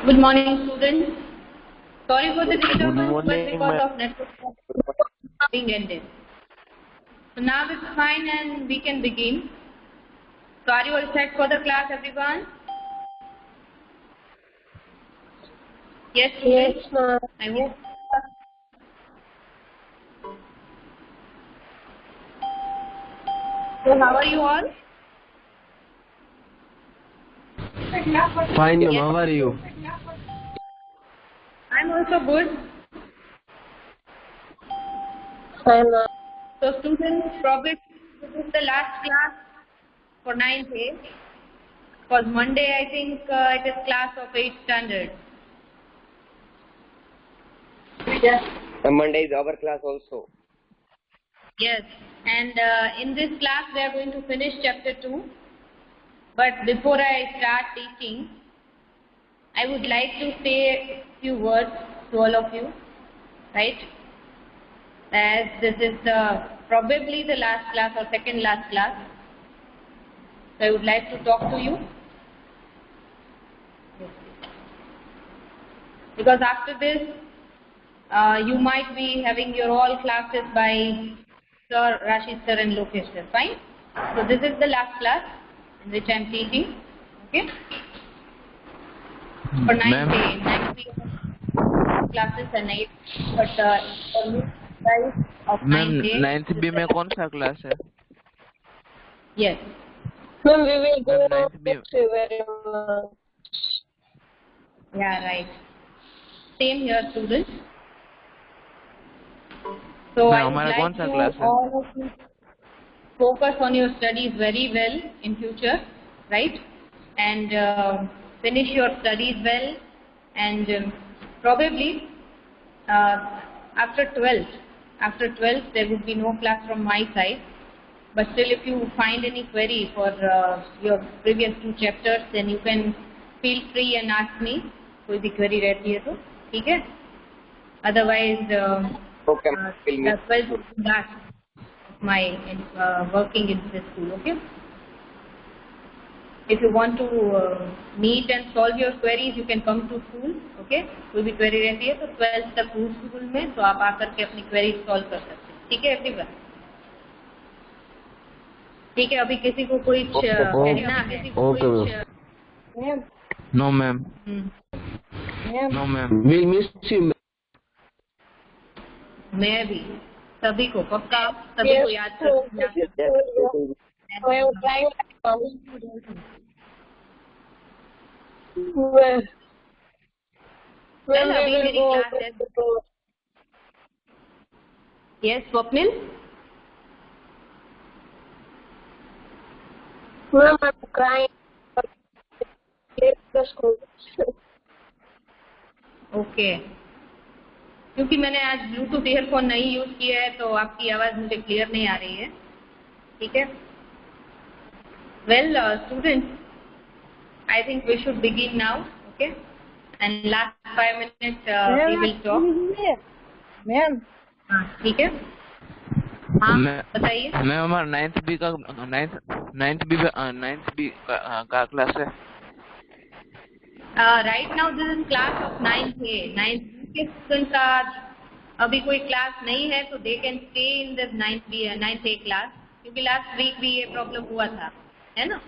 Good morning, students. Sorry for the Good disturbance, but morning, because ma'am. of network being ended. So now it's fine and we can begin. So are you all set for the class, everyone? Yes, students? Yes, ma'am. I hope. So how are you all? Fine, ma'am. Yes. How are you? I'm also good. Fine, ma'am. So students, probably this is the last class for 9th A. Because Monday I think it is class of 8th standard. Monday is our class also. Yes, and in this class we are going to finish chapter 2. But before I start teaching, I would like to say a few words to all of you, right? As this is probably the last class or second last class, so I would like to talk to you. Because after this, you might be having your all classes by Sir, Rashid sir and Lokesh sir, fine? So this is the last class in which I am teaching, okay? For 9th day classes and 8, but for you guys of ma'am 9th day, 9th B में कौन सा class है? yes, Ma'am, we will go ma'am 9th B next very much. yeah, right. Same here, students. So ma'am I would हमारा कौन like सा to class है? all of you focus on your studies very well in future, right? And finish your studies well, and probably after 12th there would be no class from my side. But still, if you find any query for your previous 2 chapters, then you can feel free and ask me. कोई भी query रहती है तो ठीक है. Otherwise, Okay, the 12th would be last of my working in this school. Okay. If you want to meet and solve your queries, you can come to school. Okay. कोई भी query रहती है तो 12th तक हूँ school में, तो आप आकर के अपनी query solve कर सकते हैं. ठीक है everyone? ठीक है. अभी किसी को कोई कहना है? Okay, Ma'am, no ma'am. ma'am, no ma'am. we'll miss you. मैं भी. सभी को पक्का सभी को याद so कर. I am trying well, Well, we अभी will मेरी go क्लास है. Yes, Swapnil. Ma'am, I'm crying. Leave the school. Okay. क्योंकि मैंने आज ब्लूटूथ ईयरफोन नहीं यूज किया है तो आपकी आवाज मुझे क्लियर नहीं आ रही है. ठीक है. Well students, I think we should begin now. Okay. And last 5 minutes we will talk. Ma'am, ठीक है. हाँ मैं बताइए. हमारा 9th बी का क्लास है. Right now this is class of 9th A. 9th के स्टूडेंट्स आज अभी कोई क्लास नहीं है तो they can stay in this 9th A class. क्योंकि लास्ट वीक भी ये प्रॉब्लम हुआ था, है ना,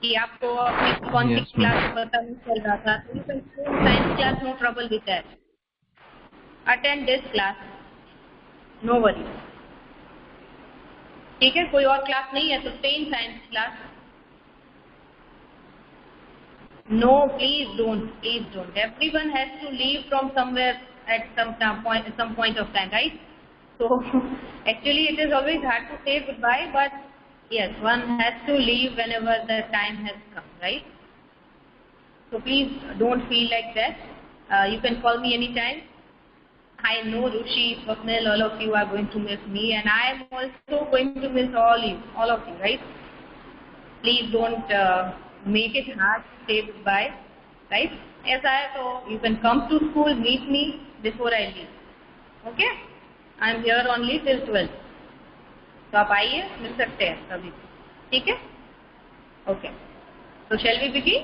कि आपको अपनी कौन सी Yes, ma'am. क्लास पता नहीं चल रहा था. तो you can stay in science class, no trouble with that. Attend this class, no worry. ठीक है. कोई और क्लास नहीं है तो stay in science class. No, please don't. Please don't. Everyone has to leave from somewhere at some point of time, right? So actually, it is always hard to say goodbye, but yes, one has to leave whenever the time has come, right? So please don't feel like that. You can call me anytime. I know Rushi, Swapnil, all of you are going to miss me, and I am also going to miss all of you, right? Please don't make it hard to say goodbye, right? ऐसा है तो you can come to school, meet me before I leave. Okay? I am here only till 12. तो आप आइए, मिल सकते हैं कभी. ठीक है? Okay. So shall we begin?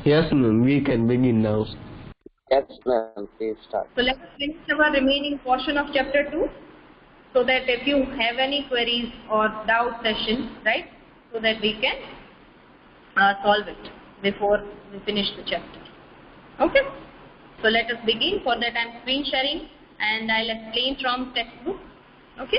Yes, ma'am. We can begin now. Yes, ma'am. Please start. So let us finish our remaining portion of chapter 2, so that if you have any queries or doubt sessions, right, so that we can solve it before we finish the chapter. Okay. So let us begin. For that I am screen sharing and I'll explain from textbook. Okay.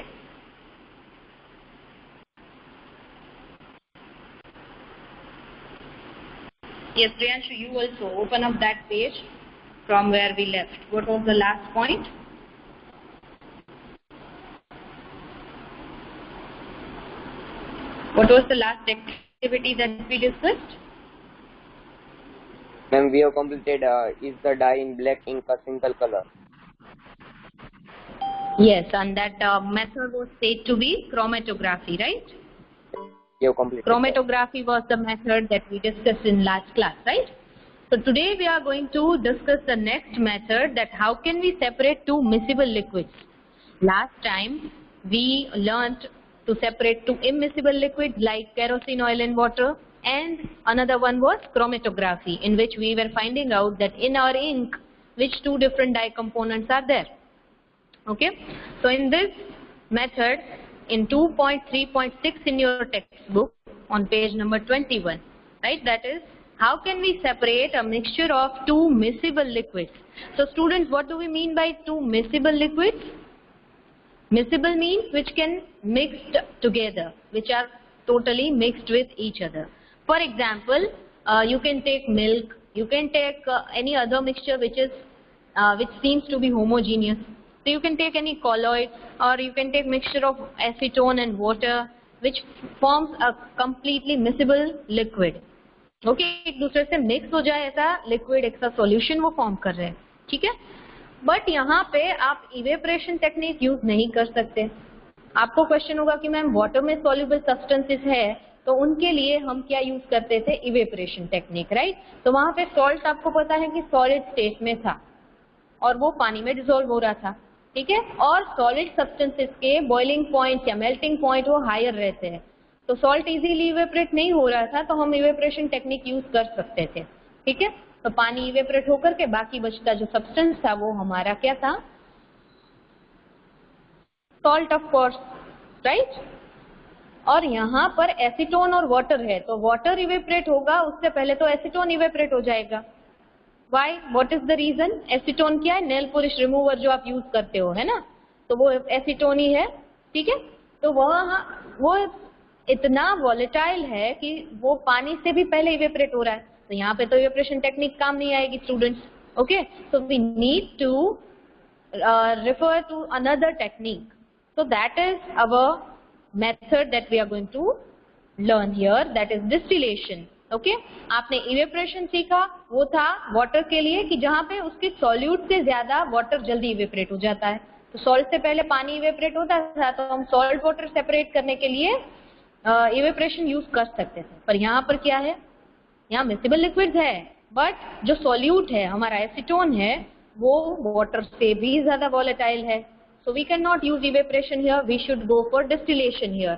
Yes, Priyanshu, you also open up that page from where we left. What was the last point? What was the last activity that we discussed? Ma'am, we have completed is the dye in black ink a single color? Yes, and that method was said to be chromatography, right? We have completed. Chromatography was the method that we discussed in last class, right? So today we are going to discuss the next method, that how can we separate two miscible liquids. Last time we learnt to separate two immiscible liquids like kerosene oil and water, and another one was chromatography, in which we were finding out that in our ink which two different dye components are there. Okay, so in this method in 2.3.6 in your textbook on page number 21, right, that is how can we separate a mixture of two miscible liquids. So students, what do we mean by two miscible liquids? Miscible means which can mixed together, which are totally mixed with each other. For example, you can take milk, you can take any other mixture which is which seems to be homogeneous. So you can take any colloid, or you can take mixture of acetone and water, which forms a completely miscible liquid. Okay, एक दूसरे से mix हो जाए ऐसा liquid, एक सा solution वो form कर रहे हैं, ठीक है. बट यहाँ पे आप इवेपरेशन टेक्निक यूज नहीं कर सकते. आपको क्वेश्चन होगा कि मैम वाटर में सॉल्युबल सब्सटेंसेस है, तो उनके लिए हम क्या यूज करते थे, इवेपरेशन टेक्निक, राइट. तो वहां पे सॉल्ट आपको पता है कि सॉलिड स्टेट में था और वो पानी में डिसॉल्व हो रहा था, ठीक है. और सॉलिड सब्सटेंसेस के बॉइलिंग पॉइंट या मेल्टिंग पॉइंट वो हायर रहते हैं, तो सॉल्ट इजीली इवेपरेट नहीं हो रहा था, तो हम इवेपरेशन टेक्निक यूज कर सकते थे, ठीक है. तो पानी इवेपरेट होकर के बाकी बचता जो सब्सटेंस था वो हमारा क्या था, सॉल्ट ऑफ कोर्स, राइट. और यहाँ पर एसीटोन और वाटर है, तो वाटर इवेपरेट होगा उससे पहले तो एसीटोन इवेपरेट हो जाएगा. Why? What is the reason? Acetone क्या है, नेल पॉलिश रिमूवर जो आप यूज करते हो, है ना, तो वो एसीटोन ही है, ठीक है. तो वो इतना वॉलेटाइल है कि वो पानी से भी पहले इवेपरेट हो रहा है, तो यहाँ पे तो इवेपरेशन टेक्निक काम नहीं आएगी students. Okay, so we need to refer to another technique. So that is our method that we are going to learn here, that is distillation. Okay, आपने इवेपरेशन सीखा, वो था वाटर के लिए कि जहाँ पे उसके सॉल्यूट से ज्यादा वाटर जल्दी इवेपरेट हो जाता है. तो सॉल्ट से पहले पानी इवेपरेट होता था, तो हम सॉल्ट वाटर सेपरेट करने के लिए इवेपरेशन यूज कर सकते थे. पर यहाँ पर क्या है, यहाँ मिसिबल लिक्विड्स है, बट जो सॉल्यूट है हमारा एसीटोन है वो वाटर से भी ज्यादा वॉलेटाइल है. So we can not use evaporation here, we should go for distillation here.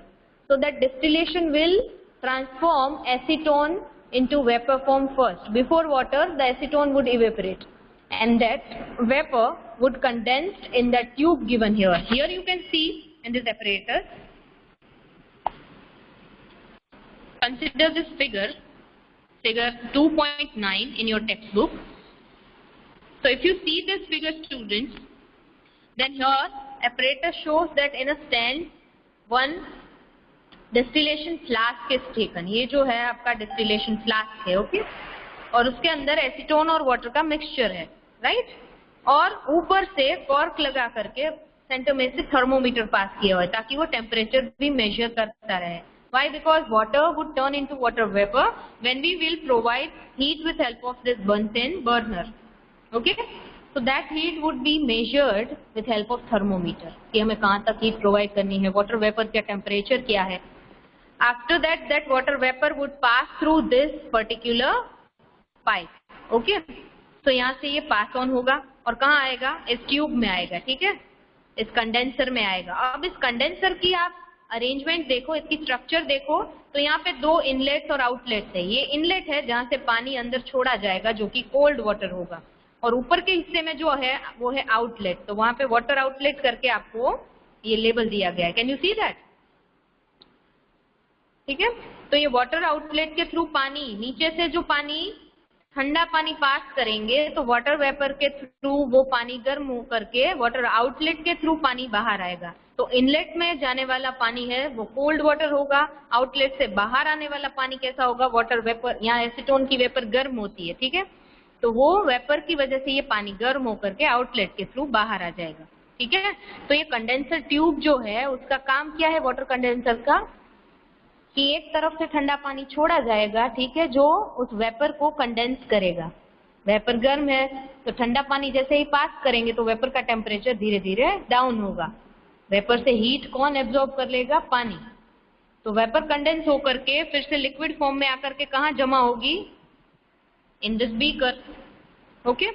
So that distillation will transform acetone into vapor form first. Before water, the acetone would evaporate, and that vapor would condense in the tube given here. Here you can see in this apparatus. Consider this figure 2.9 in your textbook. So if you see this figure, students, then here apparatus shows that in a stand one distillation flask is taken. ये जो है आपका distillation flask है, okay, और उसके अंदर acetone और water का मिक्सचर है, राइट. और ऊपर से कॉर्क लगा करके सेंटर में से थर्मोमीटर पास किया हुआ है ताकि वो टेम्परेचर भी मेजर करता रहे. Why? Because water would turn into water vapour when we will provide heat with help of this Bunsen burner. Okay, so that heat would be measured with help of thermometer कि हमें कहाँ तक heat provide करनी है, water vapour का temperature क्या है. After that, that water vapor would pass through this particular pipe. Okay, so यहाँ से ये पास ऑन होगा और कहाँ आएगा, इस ट्यूब में आएगा, ठीक है, इस कंडेंसर में आएगा. अब इस कंडेंसर की आप अरेंजमेंट देखो, इसकी स्ट्रक्चर देखो, तो यहाँ पे दो इनलेट्स और आउटलेट्स है। ये इनलेट है जहाँ से पानी अंदर छोड़ा जाएगा जो कि कोल्ड वाटर होगा, और ऊपर के हिस्से में जो है वो है आउटलेट। तो वहां पे वाटर आउटलेट करके आपको ये लेबल दिया गया है। Can you see that? ठीक है, तो ये वाटर आउटलेट के थ्रू पानी, नीचे से जो पानी ठंडा पानी पास करेंगे तो वाटर वेपर के थ्रू वो पानी गर्म हो करके वाटर आउटलेट के थ्रू पानी बाहर आएगा। तो इनलेट में जाने वाला पानी है वो कोल्ड वाटर होगा, आउटलेट से बाहर आने वाला पानी कैसा होगा? Water vapour. यहाँ एसीटोन की वेपर गर्म होती है, ठीक है, तो वो वेपर की वजह से ये पानी गर्म होकर के आउटलेट के थ्रू बाहर आ जाएगा। ठीक है, तो ये कंडेंसर ट्यूब जो है उसका काम क्या है वाटर कंडेंसर का? कि एक तरफ से ठंडा पानी छोड़ा जाएगा, ठीक है, जो उस वेपर को कंडेंस करेगा। वेपर गर्म है तो ठंडा पानी जैसे ही पास करेंगे तो वेपर का टेम्परेचर धीरे धीरे डाउन होगा। वेपर से हीट कौन एब्जॉर्ब कर लेगा? पानी। तो वेपर कंडेंस होकर के फिर से लिक्विड फॉर्म में आकर के कहाँ जमा होगी? In this beaker. Okay,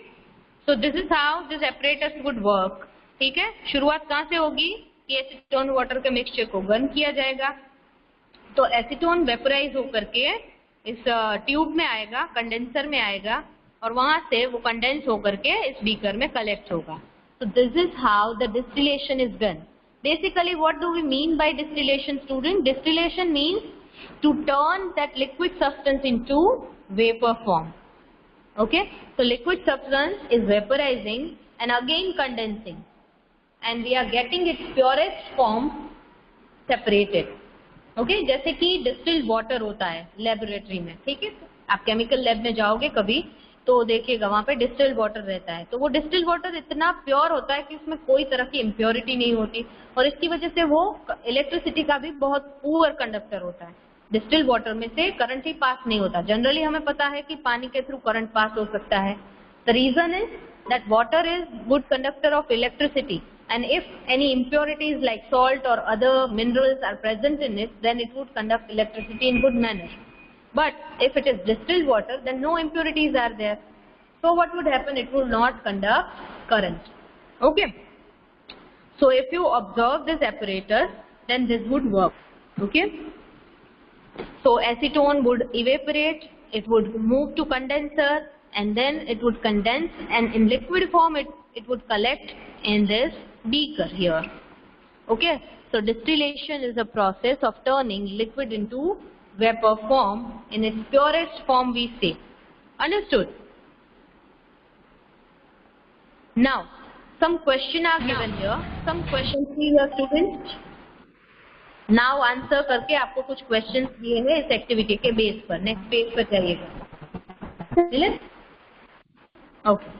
so this is how this apparatus would work. ठीक है, शुरुआत कहाँ से होगी कि एसीटोन वाटर के मिक्सचर को गर्म किया जाएगा, तो एसीटोन वेपराइज होकर के इस ट्यूब में आएगा, कंडेंसर में आएगा, और वहां से वो कंडेंस होकर के इस बीकर में कलेक्ट होगा। So this is how the distillation is done. Basically, what do we mean by distillation, student? Distillation means to turn that liquid substance into vapor form. Okay, so liquid substance is vaporizing and again condensing, and we are getting its purest form separated. Okay, जैसे कि distilled water होता है laboratory में, ठीक है, आप chemical lab में जाओगे कभी तो देखिएगा वहां पे डिस्टिल्ड वाटर रहता है। तो वो डिस्टिल्ड वाटर इतना प्योर होता है कि उसमें कोई तरह की इम्प्योरिटी नहीं होती, और इसकी वजह से वो इलेक्ट्रिसिटी का भी बहुत पुअर कंडक्टर होता है। डिस्टिल्ड वाटर में से करंट ही पास नहीं होता। जनरली हमें पता है कि पानी के थ्रू करंट पास हो सकता है। The reason is that water is good conductor of electricity, and if any impurities like salt or other minerals are present in it, then it would conduct electricity in good manner. But if it is distilled water, then no impurities are there, so what would happen? It will not conduct current. Okay, so if you observe this apparatus, then this would work. Okay, so acetone would evaporate, it would move to condenser, and then it would condense, and in liquid form it would collect in this beaker here. Okay, so distillation is a process of turning liquid into vapor form in its purest form, we say. Understood? Now some questions are given here. Some questions here, students. Now answer करके आपको कुछ questions दिए हैं इस activity के base पर। Next page पर जाइएगा। Okay.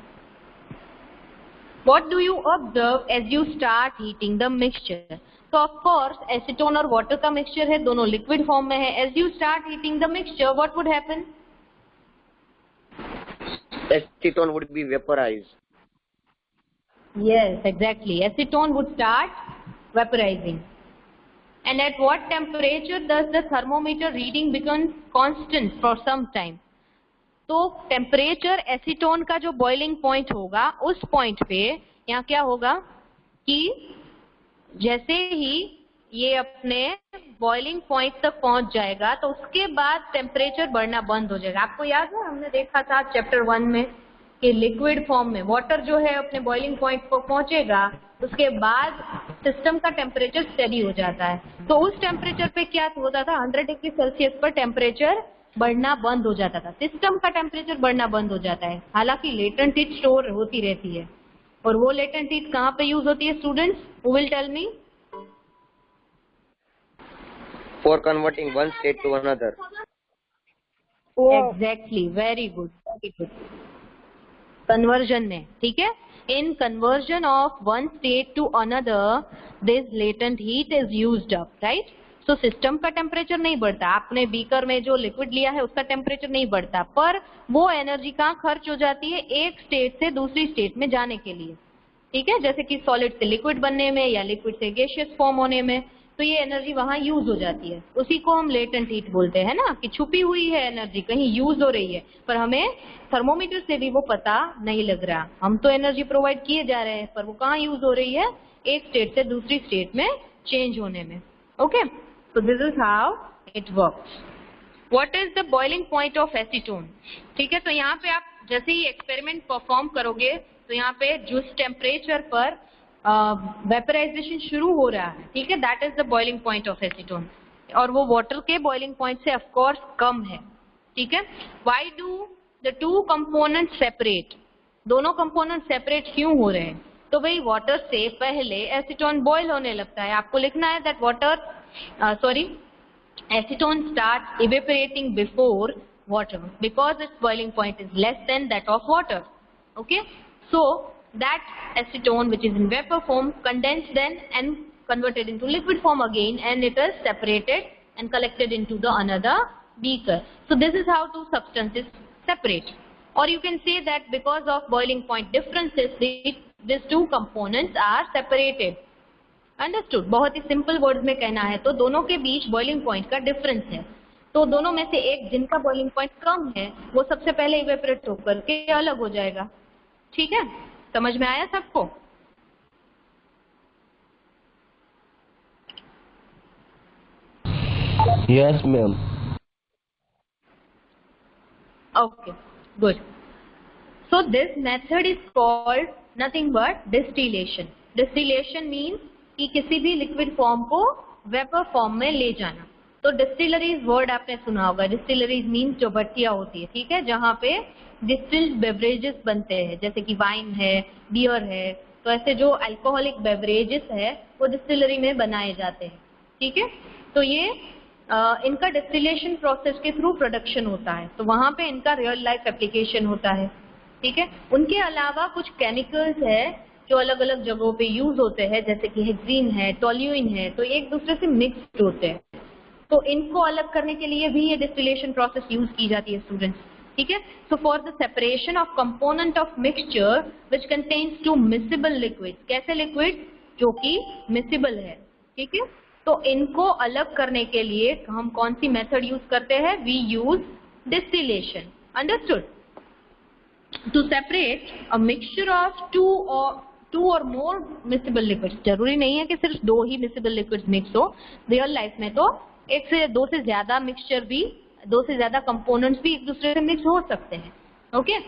What do you observe as you start heating the mixture? So of course acetone और water का mixture है, दोनों liquid form में है। As you start heating the mixture, what would happen? Acetone would be vaporized. Yes, exactly. Acetone would start vaporizing. And at what temperature does the thermometer reading become constant for some time? तो temperature acetone का जो boiling point होगा उस point पे यहाँ क्या होगा कि जैसे ही ये अपने बॉइलिंग पॉइंट तक पहुंच जाएगा तो उसके बाद टेम्परेचर बढ़ना बंद हो जाएगा। आपको याद है हमने देखा था चैप्टर 1 में कि लिक्विड फॉर्म में वाटर जो है अपने बॉइलिंग पॉइंट पर पहुंचेगा, उसके बाद सिस्टम का टेम्परेचर स्टेडी हो जाता है। तो उस टेम्परेचर पे क्या होता था? 100 डिग्री सेल्सियस पर टेम्परेचर बढ़ना बंद हो जाता था, सिस्टम का टेम्परेचर बढ़ना बंद हो जाता है। हालांकि लेटेंट हीट स्टोर होती रहती है, और वो लेटेंट हीट कहाँ पे यूज होती है students? Who will tell me? For converting one state to another. Exactly, very good, very good. Conversion में, ठीक है, in conversion of one state to another this latent heat is used up, right? So system का temperature नहीं बढ़ता, आपने beaker में जो liquid लिया है उसका टेम्परेचर नहीं बढ़ता, पर वो एनर्जी कहाँ खर्च हो जाती है? एक स्टेट से दूसरी स्टेट में जाने के लिए, ठीक है, जैसे कि सॉलिड से लिक्विड बनने में या लिक्विड से गैसियस फॉर्म होने में, तो ये एनर्जी वहां यूज हो जाती है। उसी को हम लेटेंट हीट बोलते हैं ना, कि छुपी हुई है एनर्जी, कहीं यूज हो रही है पर हमें थर्मोमीटर से भी वो पता नहीं लग रहा। हम तो एनर्जी प्रोवाइड किए जा रहे हैं पर वो कहाँ यूज हो रही है? एक स्टेट से दूसरी स्टेट में चेंज होने में। Okay, so this is how it works. What is the boiling point of acetone? ठीक है, तो यहाँ पे आप जैसे ही एक्सपेरिमेंट परफॉर्म करोगे तो यहाँ पे जिस टेम्परेचर पर वेपराइजेशन शुरू हो रहा है, ठीक है, that is the boiling point of acetone, और वो वाटर के बॉइलिंग पॉइंट से ऑफ कोर्स कम है, ठीक है. Why do the two component separate? दोनों कंपोनेंट सेपरेट क्यों हो रहे हैं? तो भाई वाटर से पहले एसीटोन बॉयल होने लगता है. आपको लिखना है that water acetone starts evaporating before water because its boiling point is less than that of water. Okay, so that acetone which is in vapor form condensed then and converted into liquid form again, and it is separated and collected into the another beaker. So this is how two substances separate, or you can say that because of boiling point differences these two components are separated. Understood. बहुत ही simple words में कहना है तो दोनों के बीच boiling point का difference है. तो दोनों में से एक जिनका बॉइलिंग पॉइंट कम है वो सबसे पहले इवेपोरेट होकर के अलग हो जाएगा. ठीक है, समझ में आया सबको? Yes, ma'am. Okay, good. So this method is called nothing but distillation. Distillation means कि किसी भी लिक्विड फॉर्म को वेपर फॉर्म में ले जाना. तो डिस्टिलरीज वर्ड आपने सुना होगा. डिस्टिलरीज मीन्स जो भट्टियां होती है, ठीक है, जहाँ पे डिस्टिल्ड बेवरेजेस बनते हैं, जैसे कि वाइन है, बियर है. तो ऐसे जो अल्कोहलिक बेवरेजेस है वो डिस्टिलरी में बनाए जाते हैं. ठीक है, तो ये इनका डिस्टिलेशन प्रोसेस के थ्रू प्रोडक्शन होता है. तो वहां पे इनका रियल लाइफ एप्लीकेशन होता है. ठीक है, उनके अलावा कुछ केमिकल्स है जो अलग अलग जगहों पे यूज होते हैं, जैसे कि हेक्सीन है, टोल्यूइन है, तो एक दूसरे से मिक्स्ड होते हैं. तो इनको अलग करने के लिए भी ये डिस्टिलेशन प्रोसेस यूज की जाती है स्टूडेंट्स. ठीक है, so for the separation of component of mixture which contains two miscible liquid. कैसे लिक्विड? जो कि मिसिबल है. ठीक है, तो इनको अलग करने के लिए हम कौन सी मेथड यूज करते हैं? We use distillation. Understood. To separate a mixture of two or more miscible liquids. जरूरी नहीं है कि सिर्फ दो ही मिसिबल लिक्विड्स मिक्स हो. रियल लाइफ में तो एक से दो से ज्यादा मिक्सचर भी, दो से ज्यादा कंपोनेंट्स भी एक दूसरे से मिक्स हो सकते हैं. ओके,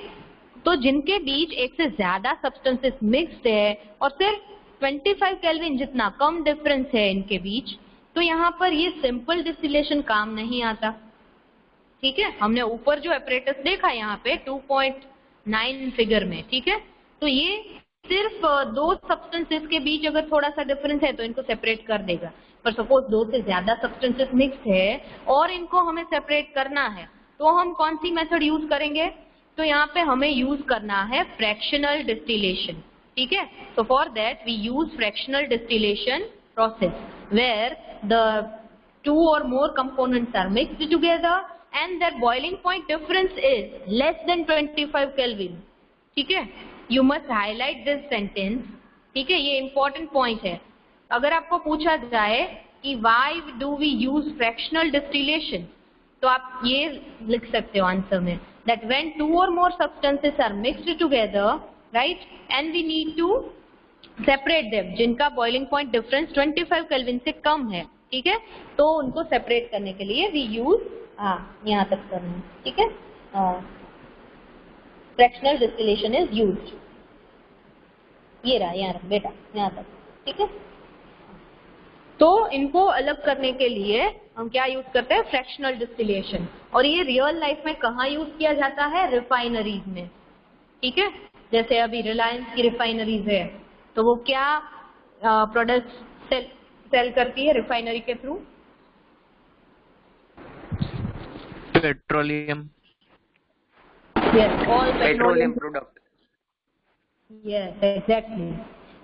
तो जिनके बीच एक से ज्यादा सब्सटेंसेस मिक्स्ड है और सिर्फ 25 केल्विन जितना कम डिफरेंस है इनके बीच, तो यहाँ पर ये सिंपल डिस्टिलेशन काम नहीं आता. ठीक है, हमने ऊपर जो एपरेटस देखा यहाँ पे 2.9 फिगर में. ठीक है, तो ये सिर्फ दो सब्सटेंसेस के बीच अगर थोड़ा सा डिफरेंस है तो इनको सेपरेट कर देगा. पर सपोज दो से ज्यादा सब्सटेंसेस मिक्स है और इनको हमें सेपरेट करना है, तो हम कौन सी मेथड यूज करेंगे? तो यहाँ पे हमें यूज करना है फ्रैक्शनल डिस्टिलेशन. ठीक है, so for that we use fractional distillation process where the two or more components are mixed together and their boiling point difference is less than 25 Kelvin. ठीक है, you must highlight this sentence. ठीक है, ये important point है. अगर आपको पूछा जाए कि why do we use fractional distillation, तो आप ये लिख सकते हो आंसर में that when two or more substances are mixed together, right, and we need to separate them, जिनका boiling point difference 25 Kelvin से कम है. ठीक है, तो उनको सेपरेट करने के लिए we use यहाँ तक करना है. ठीक है, fractional distillation is used. ये रहा, यहाँ रख बेटा, यहाँ तक. ठीक है, तो इनको अलग करने के लिए हम क्या यूज करते हैं? Fractional distillation. और ये रियल लाइफ में कहाँ यूज किया जाता है? रिफाइनरीज में. ठीक है, जैसे अभी रिलायंस की रिफाइनरीज है, तो वो क्या प्रोडक्ट्स सेल करती है रिफाइनरी के through? Petroleum. Yes, all petroleum product. Yes, exactly.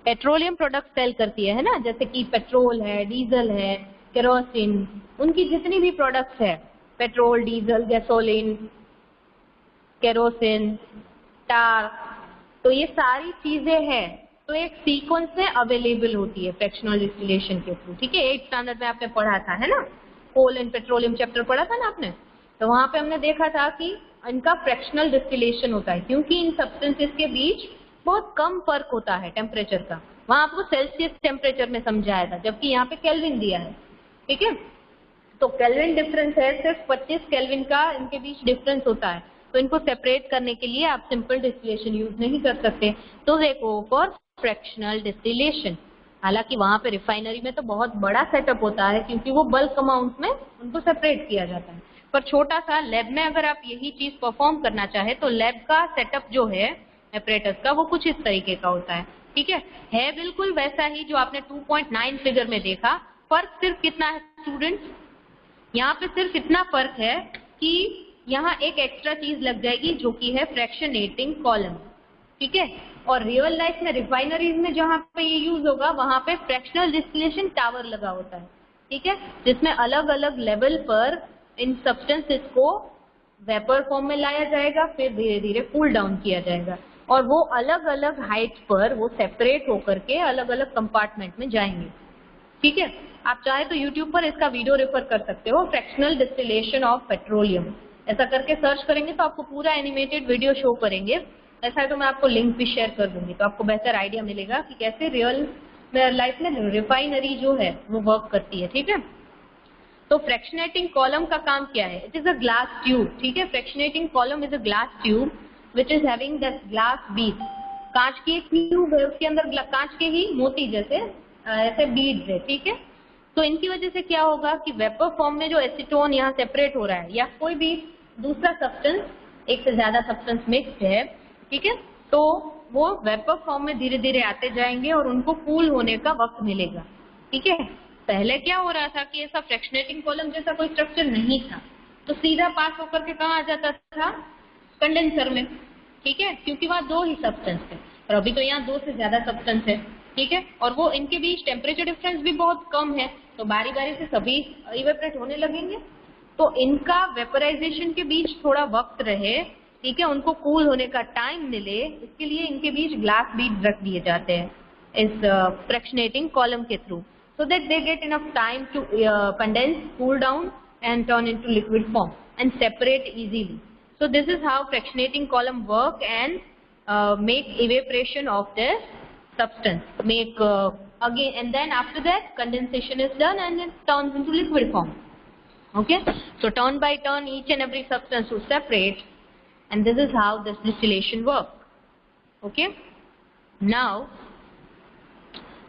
Petroleum product sell करती है ना, जैसे कि पेट्रोल है, डीजल है, केरोसिन, उनकी जितनी भी प्रोडक्ट्स है, पेट्रोल, डीजल, गैसोलीन, केरोसिन, टार, तो ये सारी चीजें हैं, तो एक सीक्वेंस में अवेलेबल होती है फ्रैक्शनल डिस्टिलेशन के थ्रू. ठीक है, 8th स्टैंडर्ड में आपने पढ़ा था, है ना, कोल एंड पेट्रोलियम चैप्टर पढ़ा था ना आपने. तो वहां पे हमने देखा था कि इनका फ्रैक्शनल डिस्टिलेशन होता है क्योंकि इन सब्सटेंसेस के बीच बहुत कम फर्क होता है टेम्परेचर का. वहां आपको सेल्सियस टेम्परेचर में समझाया था, जबकि यहाँ पे केल्विन दिया है. ठीक है। तो केल्विन डिफरेंस है, सिर्फ 25 केल्विन का इनके बीच डिफरेंस होता है। तो इनको सेपरेट करने के लिए आप सिंपल डिस्टिलेशन यूज नहीं कर सकते, तो दे गो फॉर फ्रैक्शनल डिस्टिलेशन। हालांकि वहां पे रिफाइनरी में तो बहुत बड़ा सेटअप होता है, क्योंकि वो बल्क अमाउंट में उनको सेपरेट किया जाता है। पर छोटा सा लैब में अगर आप यही चीज परफॉर्म करना चाहे तो लैब का सेटअप जो है एपरेटस का, वो कुछ इस तरीके का होता है। ठीक है बिल्कुल वैसा ही जो आपने 2.9 फिगर में देखा। फर्क सिर्फ कितना है स्टूडेंट्स, यहाँ पे सिर्फ इतना फर्क है कि यहाँ एक एक्स्ट्रा चीज लग जाएगी जो कि है फ्रैक्शनेटिंग कॉलम। ठीक है, और रियल लाइफ में रिफाइनरीज में जहाँ पे ये यूज होगा वहां पे फ्रैक्शनल डिस्टिलेशन टावर लगा होता है। ठीक है, जिसमें अलग अलग लेवल पर इन सब्सटेंसेस को वेपर फॉर्म में लाया जाएगा, फिर धीरे धीरे कूल डाउन किया जाएगा, और वो अलग अलग हाइट पर वो सेपरेट होकर के अलग अलग कंपार्टमेंट में जाएंगे। ठीक है, आप चाहे तो YouTube पर इसका वीडियो रेफर कर सकते हो, फ्रैक्शनल डिस्टिलेशन ऑफ पेट्रोलियम। ऐसा करके सर्च करेंगे तो आपको पूरा एनिमेटेड वीडियो शो करेंगे। ऐसा है तो मैं आपको लिंक भी शेयर कर दूंगी, तो आपको बेहतर आइडिया मिलेगा कि कैसे रियल लाइफ में रिफाइनरी जो है वो वर्क करती है। ठीक है, तो फ्रैक्शनेटिंग कॉलम का काम क्या है? It is a glass tube. ठीक है, fractionating column is a glass tube which is having that glass Beed. कांच की एक ट्यूब है, उसके अंदर कांच के ही मोती जैसे ऐसे बीड्स है। ठीक है, तो इनकी वजह से क्या होगा कि वेपर फॉर्म में जो एसीटोन यहाँ सेपरेट हो रहा है या कोई भी दूसरा सब्सटेंस, एक से ज्यादा सब्सटेंस मिक्स्ड है, ठीक है, तो वो वेपर फॉर्म में धीरे धीरे आते जाएंगे और उनको कूल होने का वक्त मिलेगा। ठीक है, पहले क्या हो रहा था कि ऐसा फ्रैक्शनेटिंग कॉलम जैसा कोई स्ट्रक्चर नहीं था, तो सीधा पास होकर के कहाँ आ जाता था? कंडेंसर में। ठीक है, क्योंकि वहाँ दो ही सब्सटेंस थे, और अभी तो यहाँ दो से ज्यादा सब्सटेंस है। ठीक है, और वो इनके बीच टेम्परेचर डिफरेंस भी बहुत कम है, तो बारी बारी से सभी इवेपोरेट होने लगेंगे, तो इनका वेपराइजेशन के बीच थोड़ा वक्त रहे, ठीक है, उनको कूल होने का टाइम मिले, इसके लिए इनके बीच ग्लास बीड्स रख दिए जाते हैं इस फ्रैक्शनेटिंग कॉलम के through, so that they get enough time to condense, cool down and turn into liquid form and separate easily. So this is how fractionating column work and make evaporation of the substance, make again, and then after that condensation is done and it turns into liquid form. Okay, so turn by turn each and every substance will separate, and this is how this distillation works. Okay, now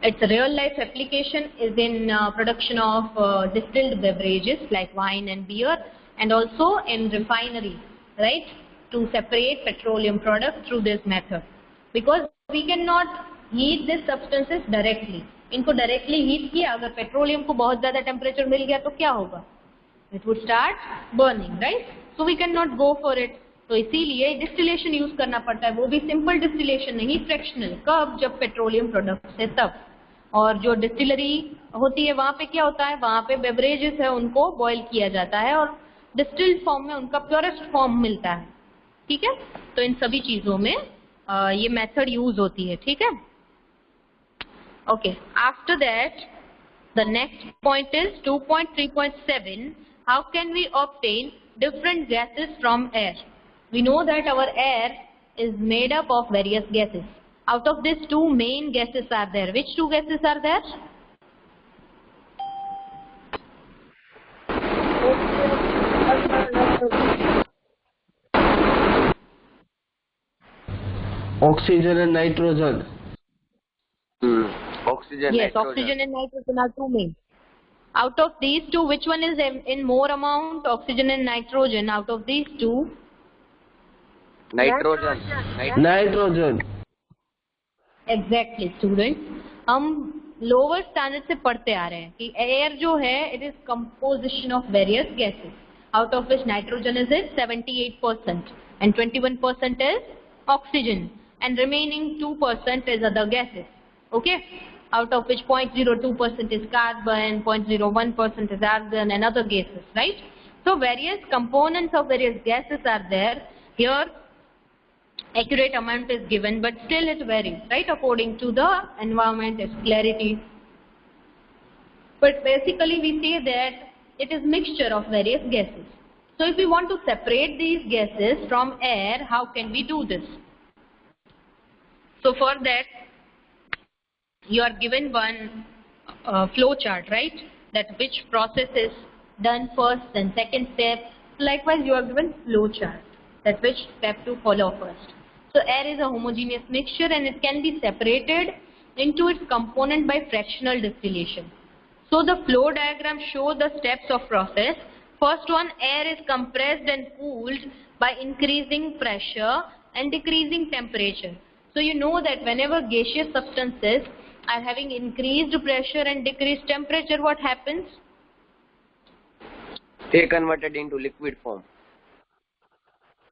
its real life application is in production of distilled beverages like wine and beer, and also in refineries, right, to separate petroleum products through this method, because we cannot heat these substances directly. इनको directly heat किया, अगर petroleum को बहुत ज्यादा temperature मिल गया तो क्या होगा? It would start burning, right? So we cannot go for it. तो इसीलिए डिस्टिलेशन यूज करना पड़ता है, वो भी सिंपल डिस्टिलेशन नहीं, फ्रैक्शनल। कब? जब पेट्रोलियम प्रोडक्ट है तब। और जो डिस्टिलरी होती है वहां पे क्या होता है? वहां पे बेवरेजेस है उनको बॉईल किया जाता है और डिस्टिल्ड फॉर्म में उनका प्योरेस्ट फॉर्म मिलता है। ठीक है, तो इन सभी चीजों में ये मेथड यूज होती है। ठीक है, okay, after that the next point is 2.3.7, how can we obtain different gases from air? We know that our air is made up of various gases. Out of these two main gases are there. Which two gases are there? Oxygen and nitrogen. Oxygen, yes, nitrogen. oxygen and nitrogen are two main. Out of these two, which one is in more amount? Oxygen and nitrogen. Out of these two, Nitrogen. Nitrogen. Exactly student, हम lower standard से पढ़ते आ रहे हैं कि air जो है it is composition of various gases, out of which nitrogen is 78% and 21% is oxygen, and remaining 2% is other gases. Okay, out of which 0.02% is carbon, 0.01% is argon and other gases, right? So various components of various gases are there. Here accurate amount is given, but still it varies, right, according to the environment, its clarity. But basically we say that it is mixture of various gases. So if we want to separate these gases from air, how can we do this? So for that you are given one flow chart, right? that which process is done first, then second step. Likewise, you are given flow chart, that which step to follow first. So air is a homogeneous mixture and it can be separated into its component by fractional distillation. So the flow diagram shows the steps of process. First one, air is compressed and cooled by increasing pressure and decreasing temperature. So you know that whenever gaseous substances are having increased pressure and decreased temperature, what happens? They converted into liquid form.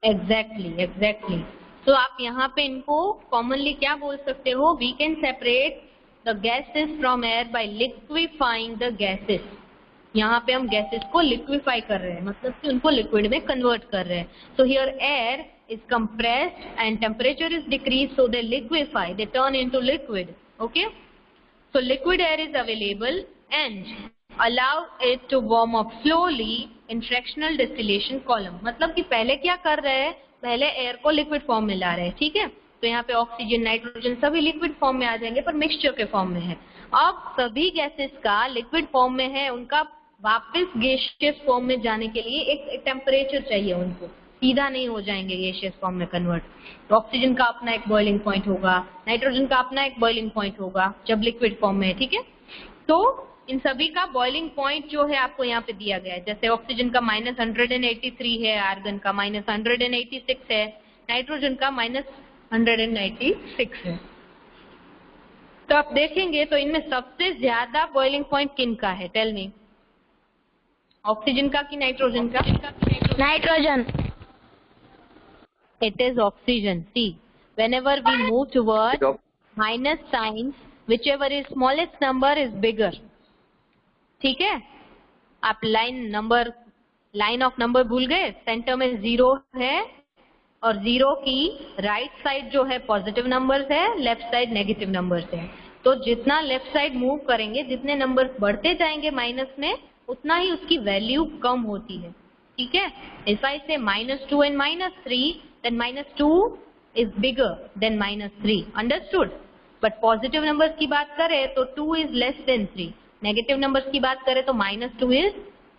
Exactly. So आप यहाँ पे इनको commonly क्या बोल सकते हो? We can separate the gases from air by liquefying the gases. यहाँ पे हम gases को liquefy कर रहे हैं, मतलब कि उनको liquid में convert कर रहे हैं. So here air is compressed and temperature is decreased, so they liquefy, they turn into liquid. Okay? So liquid air is available and allow it to warm up slowly in fractional distillation column. मतलब कि पहले क्या कर रहे हैं? पहले air को liquid form में ला रहे हैं, ठीक है? तो यहाँ पे ऑक्सीजन, नाइट्रोजन सभी लिक्विड फॉर्म में आ जाएंगे, पर मिक्सचर के फॉर्म में है. अब सभी गैसेस का लिक्विड फॉर्म में है, उनका वापस गैसियस फॉर्म में जाने के लिए एक टेम्परेचर चाहिए उनको, सीधा नहीं हो जाएंगे गैसियस फॉर्म में कन्वर्ट. तो ऑक्सीजन का अपना एक बॉइलिंग पॉइंट होगा, नाइट्रोजन का अपना एक बॉइलिंग पॉइंट होगा जब लिक्विड फॉर्म में है, ठीक है? तो इन सभी का बॉइलिंग पॉइंट जो है आपको यहाँ पे दिया गया है. जैसे ऑक्सीजन का -183 है, आर्गन का -186 है, नाइट्रोजन का -196 है. तो आप देखेंगे तो इनमें सबसे ज्यादा बॉइलिंग पॉइंट किन का है? Tell me. ऑक्सीजन का कि नाइट्रोजन का? Nitrogen. It is oxygen. See, whenever we move towards minus signs, whichever is smallest number is bigger. ठीक है? आप लाइन ऑफ नंबर भूल गए? सेंटर में 0 है और 0 की राइट साइड जो है पॉजिटिव नंबर्स है, लेफ्ट साइड नेगेटिव नंबर्स है. तो जितना लेफ्ट साइड मूव करेंगे, जितने नंबर बढ़ते जाएंगे माइनस में, उतना ही उसकी वैल्यू कम होती है. ठीक है? इफ आई से -2 and -3, then -2 is bigger than -3. Understood? But positive numbers की बात करें तो 2 is less than 3. Negative numbers की बात करें तो -2 is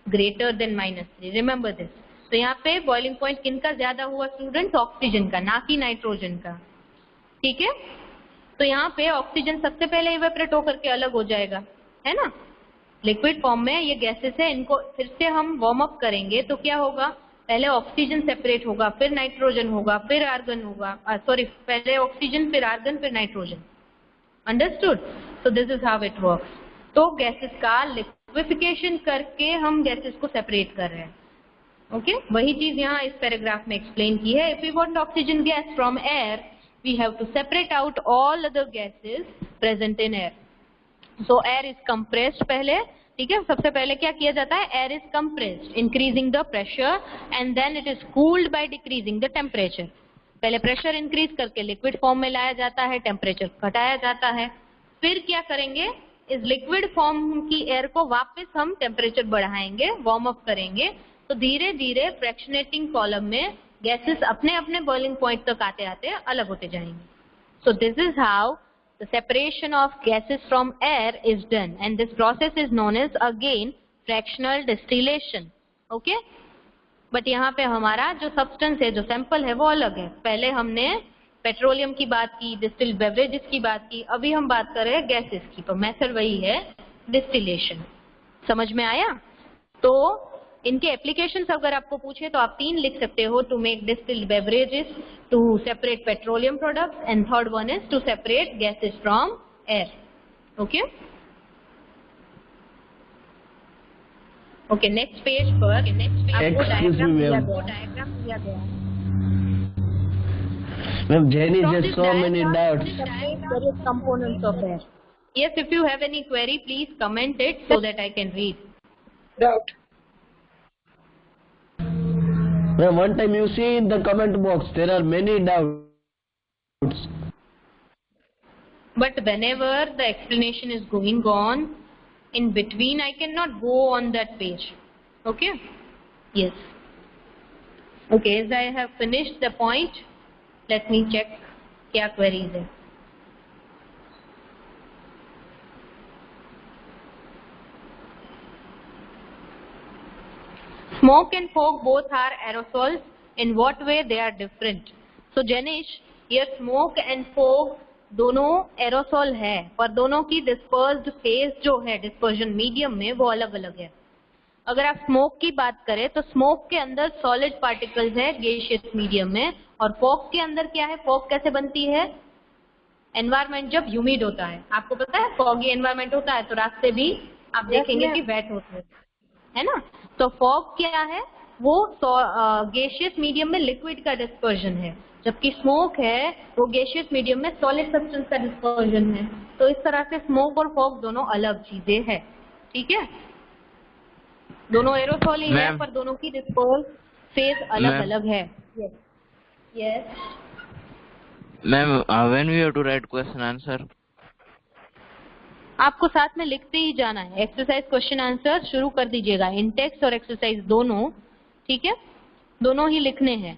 greater than -3. Remember this. तो यहाँ पे बॉइलिंग पॉइंट किनका ज्यादा हुआ स्टूडेंट्स? ऑक्सीजन का, ना कि नाइट्रोजन का. ठीक है? तो यहाँ पे ऑक्सीजन सबसे पहले इवेपोरेट होकर के अलग हो जाएगा, है ना? लिक्विड फॉर्म में ये गैसेस है, इनको फिर से हम वार्म अप करेंगे तो क्या होगा? पहले ऑक्सीजन सेपरेट होगा, फिर नाइट्रोजन होगा, फिर आर्गन होगा. सॉरी, पहले ऑक्सीजन, फिर आर्गन, फिर nitrogen. Understood? So this is how it works. तो गैसेस का लिक्विफिकेशन करके हम गैसेस को सेपरेट कर रहे हैं. ओके? वही चीज यहाँ इस पैराग्राफ में एक्सप्लेन की है. If we want oxygen gas from air, we have to separate out all other gases present in air. So air is compressed पहले. ठीक है? सबसे पहले क्या किया जाता है? Air is compressed, increasing the pressure, and then it is cooled by decreasing the temperature. पहले प्रेशर इंक्रीज करके लिक्विड फॉर्म में लाया जाता है, टेम्परेचर घटाया जाता है. फिर क्या करेंगे? इस लिक्विड फॉर्म की एयर को वापस हम टेम्परेचर बढ़ाएंगे, वार्म अप करेंगे. तो धीरे धीरे फ्रैक्शनेटिंग कॉलम में गैसेस अपने अपने बॉइलिंग पॉइंट तक आते आते अलग होते जाएंगे. So this is how the separation of gases from air is done, and this process is known as again fractional distillation. Okay? But यहाँ पे हमारा जो सब्सटेंस है, जो सैंपल है, वो अलग है. पहले हमने पेट्रोलियम की बात की, डिस्टिल्ड बेवरेजेस की बात की, अभी हम बात कर रहे हैं गैसेस की. तो मेथड वही है, डिस्टिलेशन. समझ में आया? तो इनके एप्लीकेशंस अगर आपको पूछे तो आप 3 लिख सकते हो. To make distilled beverages, to separate petroleum products, and third one is to separate gases from air. Okay? Okay, next page पर आपको डायग्राम दिया गया. Ma'am, Jenny has so many doubts. Various components of air. Yes, if you have any query, please comment it so that I can read. Doubt. Ma'am, one time you see in the comment box, there are many doubts. But whenever the explanation is going on, in between I cannot go on that page. Okay? Yes. Okay, as I have finished the point, let me check क्या queries है. Smoke and fog both are aerosols. In what way they are different? So Janish, here smoke and fog दोनों aerosol है, पर दोनों की dispersed phase जो है dispersion medium में वो अलग अलग है. अगर आप स्मोक की बात करें तो स्मोक के अंदर सॉलिड पार्टिकल्स है गैसियस मीडियम में, और फॉग के अंदर क्या है, फॉग कैसे बनती है, एनवायरमेंट जब ह्यूमिड होता है. आपको पता है फॉगी एनवायरमेंट होता है तो रास्ते भी आप देखेंगे कि वेट होते हैं, है ना. तो फॉग क्या है, वो गैसियस मीडियम में लिक्विड का डिस्पर्जन है, जबकि स्मोक है वो गैसियस मीडियम में सॉलिड सब्सटेंस का डिस्पर्जन है. तो इस तरह से स्मोक और फॉग दोनों अलग चीजें हैं. ठीक है, दोनों एरोसोल ही है पर दोनों की डिस्पर्स फेज अलग अलग है. Yes ma'am, when we have to write question answer? आपको साथ में लिखते ही जाना है. एक्सरसाइज क्वेश्चन आंसर शुरू कर दीजिएगा, इंटेक्स और एक्सरसाइज दोनों. ठीक है, दोनों ही लिखने हैं.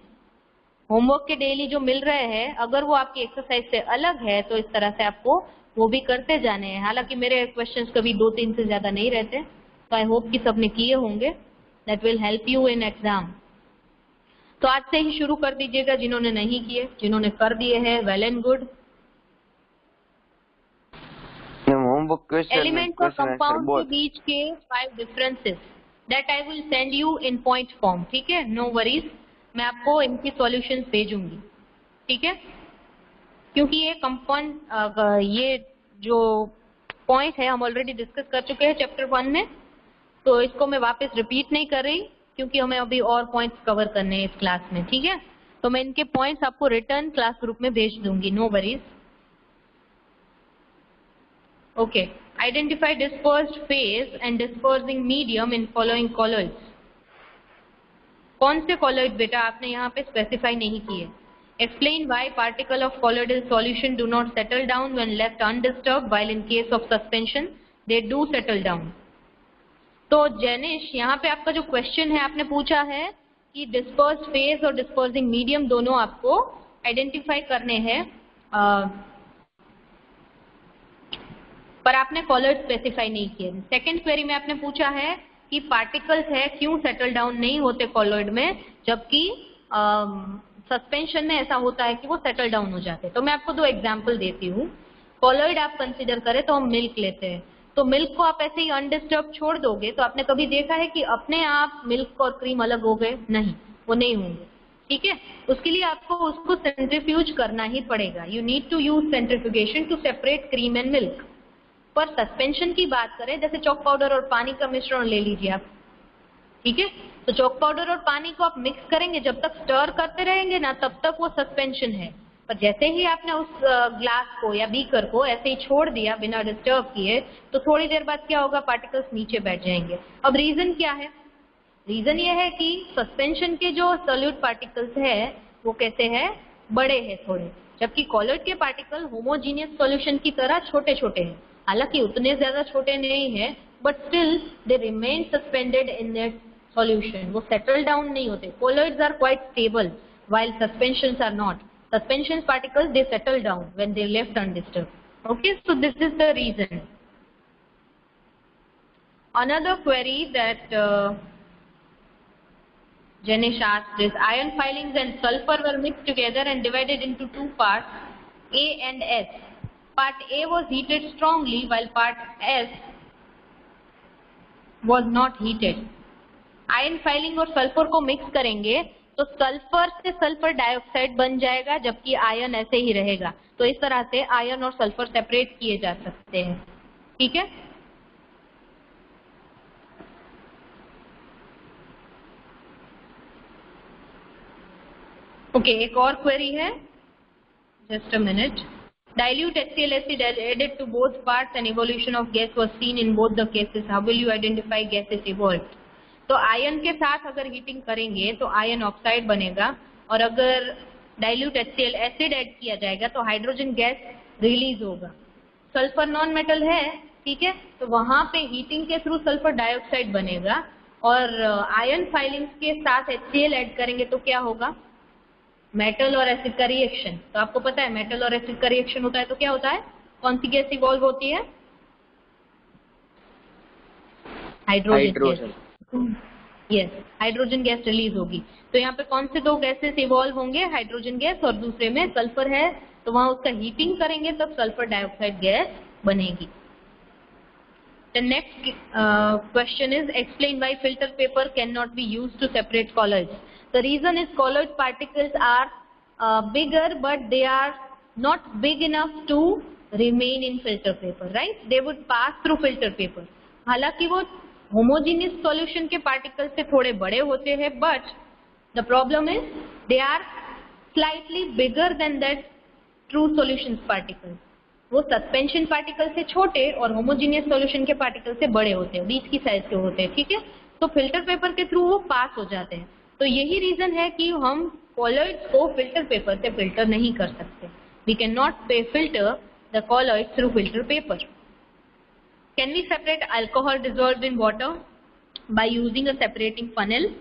होमवर्क के डेली जो मिल रहे हैं अगर वो आपकी एक्सरसाइज से अलग है तो इस तरह से आपको वो भी करते जाने हैं. हालांकि मेरे क्वेश्चंस कभी 2-3 से ज्यादा नहीं रहते, तो आई होप कि सबने किए होंगे. That will help you in exam. तो आज से ही शुरू कर दीजिएगा जिन्होंने नहीं किए. जिन्होंने कर दिए हैं वेल एंड गुड. एलिमेंट्स और कंपाउंड के बीच के 5 differences that I will send you in point form. ठीक है, नो वरीज, मैं आपको इनकी सॉल्यूशंस भेजूंगी. ठीक है, क्योंकि ये कंपाउंड ये जो पॉइंट है हम ऑलरेडी डिस्कस कर चुके हैं चैप्टर 1 में, तो इसको मैं वापस रिपीट नहीं कर रही क्योंकि हमें अभी और पॉइंट्स कवर करने हैं इस क्लास में. ठीक है, तो मैं इनके पॉइंट्स आपको रिटर्न क्लास ग्रुप में भेज दूंगी. No worries. Okay, identify dispersed phase and dispersing medium in following colloids. कौन से कॉलॉइड बेटा आपने यहाँ पे स्पेसिफाई नहीं किए. Explain why particle of colloidal solution do not settle down when left undisturbed while in case of suspension they do settle down. तो जेनिश, यहाँ पे आपका जो क्वेश्चन है आपने पूछा है कि डिस्पर्स्ड फेज और डिस्पर्सिंग मीडियम दोनों आपको आइडेंटिफाई करने हैं, पर आपने कॉलॉइड स्पेसिफाई नहीं किए. सेकंड क्वेरी में आपने पूछा है कि पार्टिकल्स है क्यों सेटल डाउन नहीं होते कॉलॉइड में, जबकि सस्पेंशन में ऐसा होता है कि वो सेटल डाउन हो जाते हैं. तो मैं आपको 2 एग्जांपल देती हूँ. कॉलॉइड आप कंसीडर करें तो हम मिल्क लेते हैं. तो मिल्क को आप ऐसे ही अनडिस्टर्ब छोड़ दोगे तो आपने कभी देखा है कि अपने आप मिल्क और क्रीम अलग हो गए? नहीं, वो नहीं होंगे. ठीक है, उसके लिए आपको उसको सेंट्रीफ्यूज करना ही पड़ेगा. You need to use centrifugation to separate cream and milk. पर सस्पेंशन की बात करें, जैसे चॉक पाउडर और पानी का मिश्रण ले लीजिए आप. ठीक है, तो चॉक पाउडर और पानी को आप मिक्स करेंगे, जब तक स्टर करते रहेंगे ना तब तक वो सस्पेंशन है. पर जैसे ही आपने उस ग्लास को या बीकर को ऐसे ही छोड़ दिया बिना डिस्टर्ब किए, तो थोड़ी देर बाद क्या होगा, पार्टिकल्स नीचे बैठ जाएंगे. अब रीजन क्या है? रीजन ये है कि सस्पेंशन के जो सॉल्यूट पार्टिकल्स है वो कैसे है, बड़े हैं थोड़े, जबकि कॉलॉइड के पार्टिकल होमोजीनियस सॉल्यूशन की तरह छोटे छोटे हैं. हालांकि उतने ज्यादा छोटे नहीं है, but still they remain suspended in that solution. वो सेटल डाउन नहीं होते. Colloids are quite stable while suspensions are not. Suspension particles, they settle down when they left undisturbed. Okay, so this is the reason. Another query that Janish asked is, iron filings and sulfur were mixed together and divided into 2 parts, A and S. Part A was heated strongly while part S was not heated. Ion filing और sulphur को mix करेंगे तो sulphur से sulphur dioxide बन जाएगा, जबकि ion ऐसे ही रहेगा. तो इस तरह से आयन और सल्फर सेपरेट किए जा सकते हैं. ठीक है, ओके, एक और क्वेरी है, just a minute. Dilute HCl acid added to both parts and evolution of gas was seen in both the cases. How will you identify gases evolved? तो आयन के साथ अगर हीटिंग करेंगे तो आयन ऑक्साइड बनेगा, और अगर डाइल्यूट HCl एसिड ऐड किया जाएगा तो हाइड्रोजन गैस रिलीज होगा. सल्फर नॉन मेटल है, ठीक है, तो वहां पे हीटिंग के थ्रू सल्फर डाइऑक्साइड बनेगा, और आयन फाइलिंग्स के साथ HCl ऐड करेंगे तो क्या होगा, मेटल और एसिड का रिएक्शन. तो आपको पता है मेटल और एसिड का रिएक्शन होता है तो क्या होता है, कौन सी गैस इवॉल्व होती है, hydrogen gas. Yes, hydrogen gas release होगी। तो यहाँ पे कौन से दो गैसेस इवॉल्व होंगे, हाइड्रोजन गैस और दूसरे में सल्फर है, तो वहां उसका हीटिंग करेंगे तब सल्फर डाइऑक्साइड गैस बनेगी। The next question is explain why filter paper cannot be used to separate colloids. The reason is colloid particles are bigger, but they are not big enough to remain in filter paper, right? They would pass through filter paper. हालांकि वो homogeneous solution के particles से थोड़े बड़े होते हैं, but the problem is they are slightly bigger than that true solutions particles. वो suspension particle से छोटे और होमोजीनियस सॉल्यूशन के पार्टिकल से बड़े होते हैं, बीच की साइज के होते हैं, ठीक है। तो फिल्टर पेपर के थ्रू वो पास हो जाते हैं। तो यही रीजन है कि हम कॉलॉइड्स को फिल्टर पेपर से फिल्टर नहीं कर सकते। We can not filter the colloids through filter paper. Can we separate alcohol dissolved in water by using a separating funnel?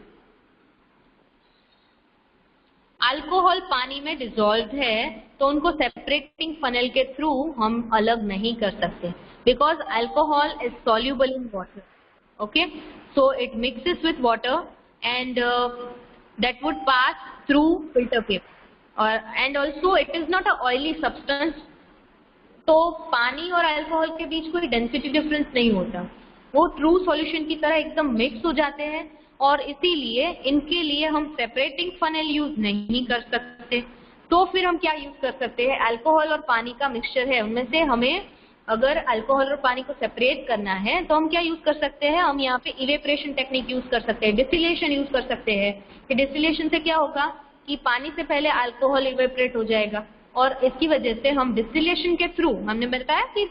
Alcohol पानी में डिसॉल्व है तो उनको सेपरेटिंग फनेल के थ्रू हम अलग नहीं कर सकते, because alcohol is soluble in water. Okay, so it mixes with water and that would pass through filter paper, और and also it is not a oily substance. तो पानी और अल्कोहल के बीच कोई डेंसिटी डिफरेंस नहीं होता, वो ट्रू सॉल्यूशन की तरह एकदम मिक्स हो जाते हैं, और इसीलिए इनके लिए हम सेपरेटिंग फनेल यूज नहीं कर सकते। तो फिर हम क्या यूज कर सकते हैं, अल्कोहल और पानी का मिक्सचर है, उनमें से हमें अगर अल्कोहल और पानी को सेपरेट करना है तो हम क्या यूज कर सकते हैं, हम यहाँ पे इवेपरेशन टेक्निक यूज कर सकते हैं, डिस्टिलेशन यूज कर सकते हैं। कि डिस्टिलेशन से क्या होगा कि पानी से पहले अल्कोहल इवेपरेट हो जाएगा, और इसकी वजह से हम डिस्टिलेशन के थ्रू, हमने बताया कि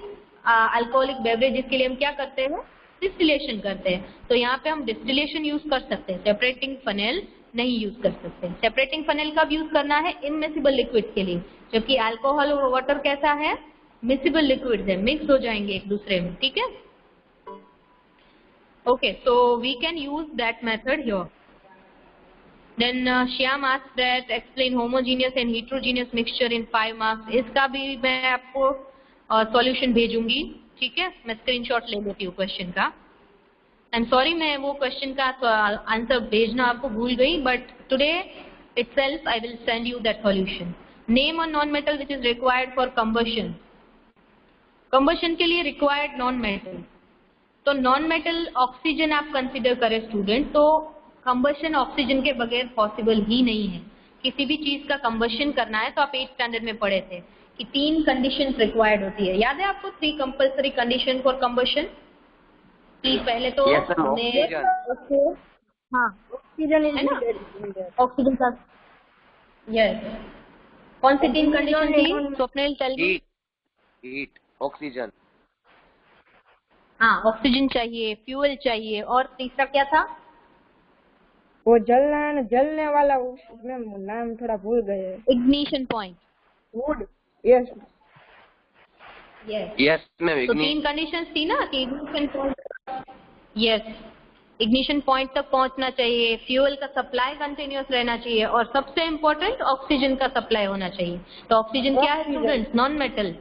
अल्कोहलिक बेवरेजेस के लिए हम क्या करते हैं, डिस्टिलेशन करते हैं। तो यहाँ पे हम डिस्टिलेशन यूज कर सकते हैं, सेपरेटिंग फनेल नहीं यूज कर सकते। सेपरेटिंग फनेल कब यूज करना है, इमिसिबल लिक्विड के लिए, जबकि अल्कोहल और वाटर कैसा है, मिसिबल लिक्विड है, मिक्स हो जाएंगे एक दूसरे में, ठीक है। Okay, so we can use that method here. Then Shyam asked that explain homogeneous and heterogeneous mixture in 5 marks. इसका भी मैं आपको सॉल्यूशन भेजूंगी, ठीक है। मैं स्क्रीनशॉट ले लेती हूँ क्वेश्चन का। आई एम सॉरी, मैं वो क्वेश्चन का आंसर भेजना आपको भूल गई, but today itself I will send you that solution. Name a non-metal which is required for combustion. Combustion के लिए required non-metal. तो non-metal ऑक्सीजन आप कंसिडर करें स्टूडेंट, तो combustion ऑक्सीजन के बगैर पॉसिबल ही नहीं है। किसी भी चीज का combustion करना है तो आप 8th स्टैंडर्ड में पढ़े थे कि 3 कंडीशंस रिक्वायर्ड होती है, याद है आपको 3 कंपल्सरी कंडीशन फॉर combustion? कि पहले तो हाँ Oxygen is है ना, needed. ऑक्सीजन का, यस। कौन सी 3 कंडीशन थी Swapnil, tell me? Heat, oxygen. हाँ, ऑक्सीजन चाहिए, फ्यूल चाहिए, और तीसरा क्या था? वो जलने वाला, उसमें नाम थोड़ा भूल गए। Ignition point. Would, yes yes yes ma'am, तो 3 कंडीशंस थी ना कि ignition point, yes, ignition point तक पहुंचना चाहिए, फ्यूल का सप्लाई कंटिन्यूअस रहना चाहिए, और सबसे इम्पोर्टेंट ऑक्सीजन का सप्लाई होना चाहिए। तो ऑक्सीजन क्या है स्टूडेंट्स? नॉन मेटल,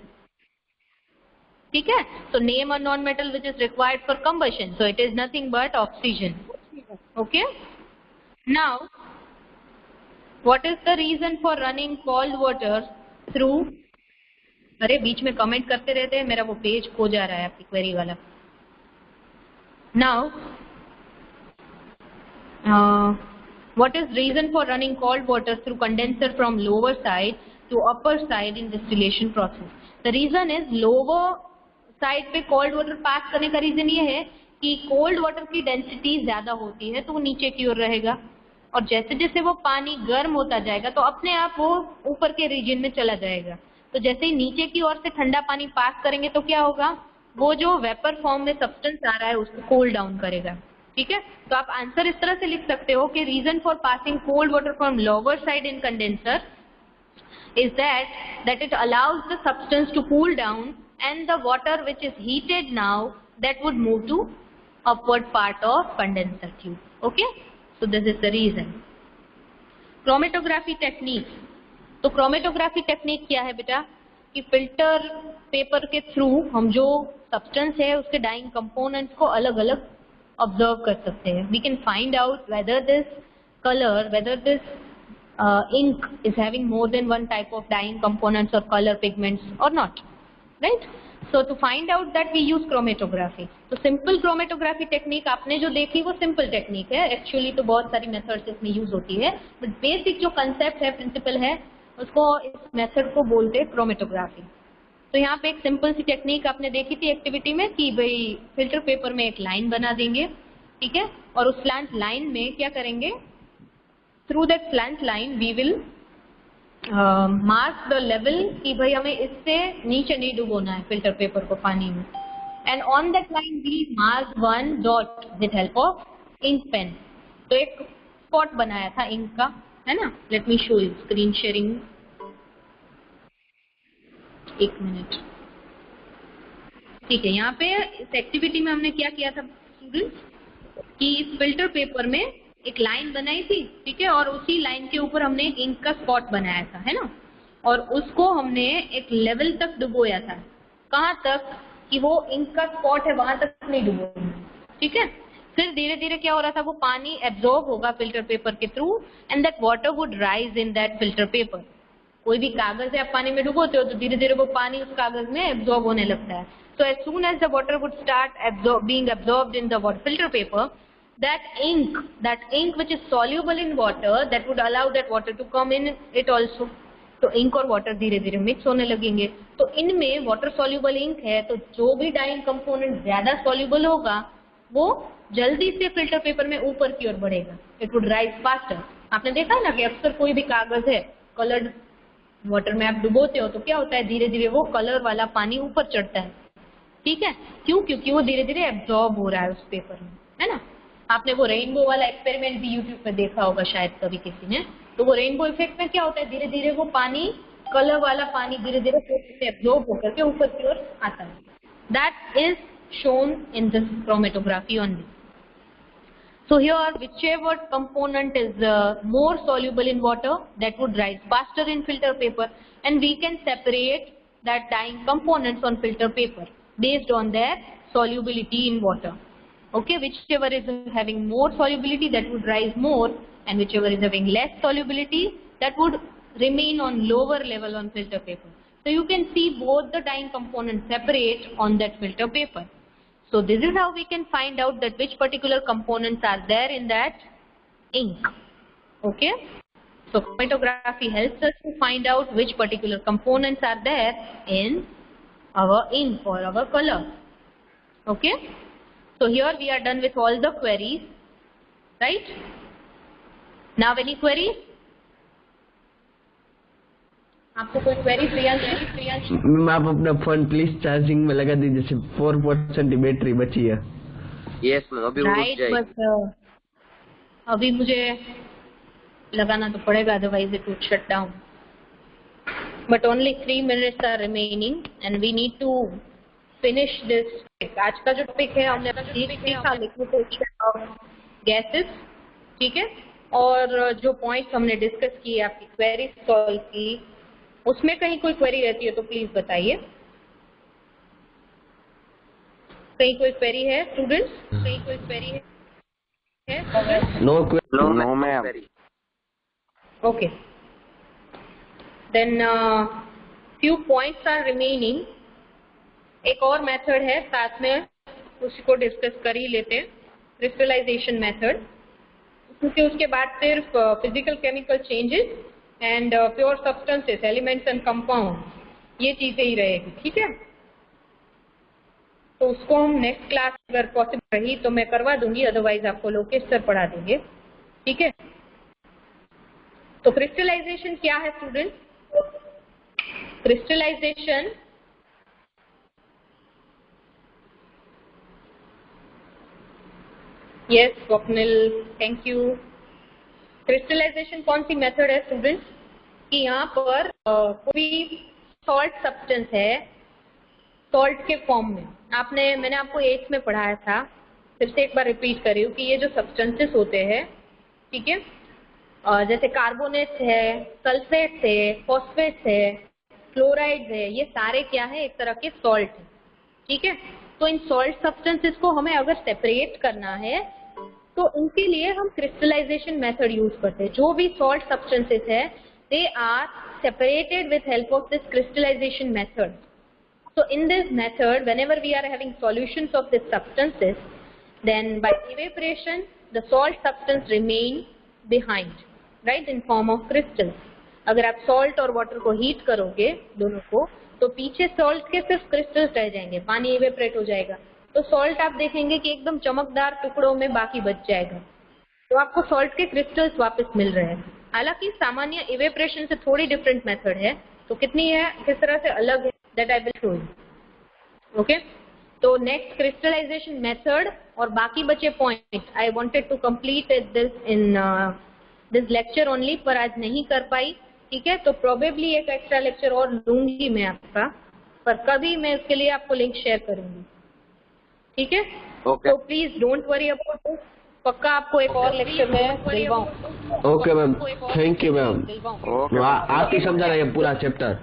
ठीक है। तो name a non metal which is required for combustion, so it is nothing but oxygen. Okay, now what is the reason for running cold water through, अरे बीच में कमेंट करते रहते हैं, मेरा वो पेज खो जा रहा है आपकी क्वेरी वाला। Now what is reason for running cold water through condenser from lower side to upper side in distillation process? The reason is lower side पे cold water pass करने का रीजन ये है कि cold water की density ज्यादा होती है तो वो नीचे की ओर रहेगा, और जैसे जैसे वो पानी गर्म होता जाएगा तो अपने आप वो ऊपर के रीजन में चला जाएगा। तो जैसे ही नीचे की ओर से ठंडा पानी पास करेंगे तो क्या होगा, वो जो वेपर फॉर्म में सब्सटेंस आ रहा है उसको कूल डाउन करेगा, ठीक है। तो आप आंसर इस तरह से लिख सकते हो कि reason for passing cold water from lower side in condenser is that it allows the substance to cool down and the water which is heated now that would move to upward part of condenser tube. Okay, so this is the reason. Chromatography technique. तो chromatography technique क्या है बेटा, कि filter paper के through हम जो substance है उसके डाइंग कंपोनेंट्स को अलग अलग ऑब्जर्व कर सकते हैं. We can find out whether this colour, whether this ink is having more than one type of dyeing components or color pigments or not, right? So to find out that we use chromatography. तो simple chromatography technique आपने जो देखी वो simple technique है. Actually तो बहुत सारी methods इसमें use होती है, but basic जो concept है, principle है, उसको इस method को बोलते हैं chromatography. तो यहाँ पे एक simple सी technique आपने देखी थी एक्टिविटी में कि भाई filter paper में एक line बना देंगे, ठीक है, और उस slant line में क्या करेंगे, through that slant line we will mark the level कि भाई हमें इससे नीचे नहीं डुबोना है फिल्टर पेपर को पानी में. And on that line we mark one dot with help of ink pen. तो एक spot बनाया था ink का, है ना. Let me show you screen sharing. एक मिनट. ठीक है, यहाँ पे इस एक्टिविटी में हमने क्या किया था स्टूडेंट्स कि इस फिल्टर पेपर में एक लाइन बनाई थी, ठीक है, और उसी लाइन के ऊपर हमने एक इंक का स्पॉट बनाया था, है ना, और उसको हमने एक लेवल तक डुबोया था. कहाँ तक कि वो इंक का स्पॉट है वहां तक नहीं डुबोया, ठीक है. फिर धीरे धीरे क्या हो रहा था, वो पानी एब्जॉर्ब होगा फिल्टर पेपर के through and that water would rise in that filter paper. कोई भी कागज है आप पानी में डुबोते हो तो धीरे धीरे वो पानी उस कागज में एब्जॉर्ब होने लगता है. So as soon as the water would start being absorbed in the filter paper, that ink which is soluble in water, that would allow that water to come in it also. तो ink और water धीरे धीरे mix होने लगेंगे. तो इनमें water soluble ink है, तो जो भी dyeing component ज्यादा soluble होगा वो जल्दी से फिल्टर पेपर में ऊपर की ओर बढ़ेगा. It would rise faster. आपने देखा है ना कि अक्सर कोई भी कागज है कलर्ड वाटर में आप डुबोते हो तो क्या होता है, धीरे धीरे वो कलर वाला पानी ऊपर चढ़ता है, ठीक है. क्यों? क्योंकि वो धीरे धीरे एब्जॉर्ब हो रहा है उस पेपर में, है ना. आपने वो रेनबो वाला एक्सपेरिमेंट भी यूट्यूब पे देखा होगा शायद कभी किसी ने. तो वो रेनबो इफेक्ट में क्या होता है, धीरे धीरे वो पानी, कलर वाला पानी धीरे धीरे पेपर से एब्जॉर्ब होकर के ऊपर की ओर आता है. That is shown in this chromatography only. So here whichever component is more soluble in water, that would rise faster in filter paper, and we can separate that dyeing components on filter paper based on their solubility in water. Okay, whichever is having more solubility that would rise more, and whichever is having less solubility that would remain on lower level on filter paper. So you can see both the dyeing components separate on that filter paper. So this is how we can find out that which particular components are there in that ink. Okay, so chromatography helps us to find out which particular components are there in our ink or our color. Okay. So here we are done with all the queries, right? Now any queries? आपको कोई query Priyansh? Ma'am आप अपना phone please charging में लगा दीजिए, सिर्फ 4% battery बची है. यस मैम, अभी वो रुक जाएगी. बस अभी मुझे लगाना तो पड़ेगा, otherwise it would shut down. But only 3 minutes are remaining and we need to finish this. आज का जो टॉपिक है हमने सीखा लिक्विड गैसेस, ठीक है, और जो पॉइंट्स हमने डिस्कस किए, आपकी क्वेरी सॉल्व की, उसमें कहीं कोई क्वेरी रहती है तो प्लीज बताइए. कहीं कोई क्वेरी है स्टूडेंट्स? कहीं कोई क्वेरी है? No ma'am. Okay, then few points are remaining. एक और मेथड है साथ में, उसी को डिस्कस कर ही लेते हैं, क्रिस्टलाइजेशन मेथड, क्योंकि उसके बाद सिर्फ physical chemical changes and pure substances, elements and compound, ये चीजें ही रहेगी, ठीक है. तो उसको हम नेक्स्ट क्लास अगर पॉसिबल रही तो मैं करवा दूंगी, अदरवाइज आपको लोकेश सर पढ़ा देंगे, ठीक है. तो क्रिस्टलाइजेशन क्या है student? Crystallisation yes Swapnil, thank you. Crystallisation कौन सी मेथड है स्टूडेंट्स कि यहाँ पर कोई सॉल्ट सब्सटेंस है सॉल्ट के फॉर्म में. मैंने आपको 8th में पढ़ाया था, फिर से एक बार रिपीट कर रही हूँ कि ये जो सब्सटेंसेस होते हैं, ठीक है, जैसे कार्बोनेट्स है, सल्फेट्स है, फॉस्फेट्स है, क्लोराइड्स है, ये सारे क्या है, एक तरह के सॉल्ट है, ठीक है. तो इन सॉल्ट सब्सटेंसेस को हमें अगर सेपरेट करना है तो इनके लिए हम क्रिस्टलाइजेशन मेथड यूज करते हैं. जो भी सॉल्ट सब्सटेंसेस है they are separated with help of this crystallization method. So in this method, whenever we are having solutions of these substances, then by evaporation, the salt substance remain behind, right, in form of crystals. अगर आप salt और water को heat करोगे दोनों को, तो पीछे salt के सिर्फ crystals रह जाएंगे, पानी evaporate हो जाएगा. तो salt आप देखेंगे कि एकदम चमकदार टुकड़ों में बाकी बच जाएगा. तो आपको salt के crystals वापस मिल रहे हैं. हालांकि सामान्य इवेपरेशन से थोड़ी डिफरेंट मेथड है. तो कितनी है, किस तरह से अलग है, that I will show you. Okay, तो नेक्स्ट क्रिस्टलाइजेशन मेथड और बाकी बचे point I wanted to complete this in this lecture only, पर आज नहीं कर पाई. ठीक है, तो प्रोबेबली एक एक्स्ट्रा लेक्चर और लूंगी मैं आपका, पर कभी मैं उसके लिए आपको लिंक शेयर करूंगी. ठीक है, तो please don't worry about this. पक्का आपको एक और लेक्चर में दिलवाऊं. Okay ma'am, thank you ma'am. आप ही समझा रहे हैं पूरा चैप्टर.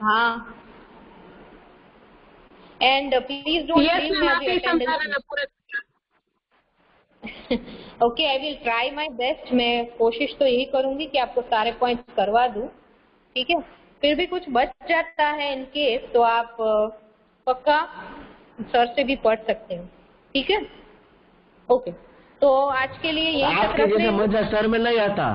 हाँ, and please don't leave me अभी attendance. Okay, I will try my best. मैं कोशिश तो यही करूंगी कि आपको सारे पॉइंट्स करवा दूं. ठीक है, फिर भी कुछ बच जाता है इन केस, तो आप पक्का सर से भी पढ़ सकते हो. ठीक है, ओके. तो आज के लिए यही तक आपके जैसा मजा सर में नहीं आता.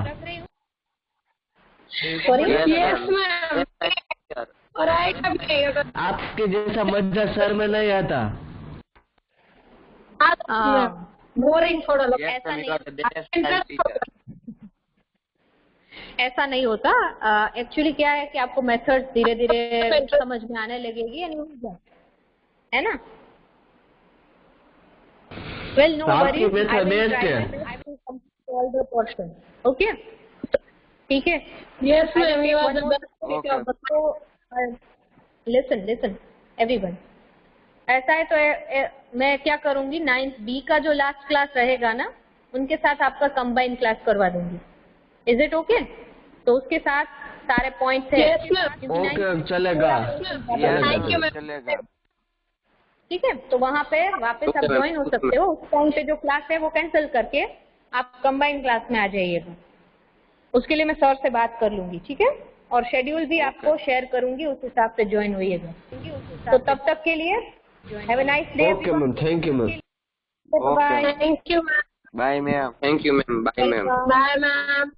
आपके जैसा मजा सर में नहीं आता. बोरिंग थोड़ा ऐसा नहीं होता. एक्चुअली क्या है कि आपको मेथड धीरे धीरे समझ में आने लगेगी, है ना. Well, no worries. I will try. I will complete all the portion. Okay. ठीक है. Yes, ma'am. You are the best. So, listen, everyone. ऐसा है तो मैं क्या करूंगी, 9th B का जो लास्ट क्लास रहेगा ना, उनके साथ आपका कंबाइन क्लास करवा दूंगी. Is it okay? तो उसके साथ सारे पॉइंट्स हैं. Yes, ma'am. ओके, चलेगा. Thank you, ma'am. चलेगा. ठीक है, तो वहाँ पे वापस आप ज्वाइन हो सकते हो. उस टाइम पे जो क्लास है वो कैंसिल करके आप कंबाइंड क्लास में आ जाइएगा. उसके लिए मैं सर से बात कर लूंगी. ठीक है, और शेड्यूल भी आपको शेयर करूंगी, उस हिसाब से ज्वाइन होइएगा. तो तब तक के लिए have a nice day. Okay ma'am, thank you ma'am. Bye. Thank you, ma'am. Bye ma'am. Thank you ma'am. Bye ma'am. Bye, ma'am.